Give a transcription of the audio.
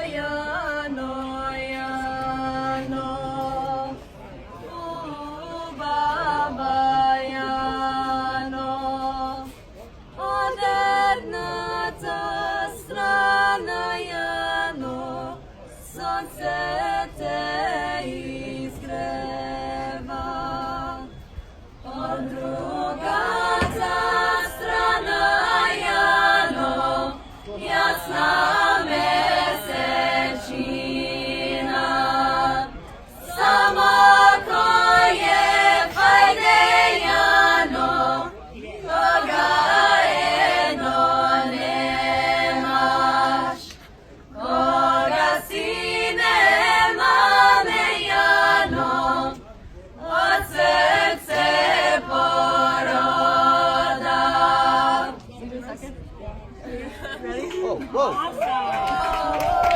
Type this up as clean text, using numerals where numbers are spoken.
Яно, Яно, баба Яно, одна та страна Яно, сонце те іскрева, друга та страна Яно, ясна месечина, сама коє файне Яно, кога ено немаш, кога сине маме Яно, от серце порода. Oh, whoa. Awesome.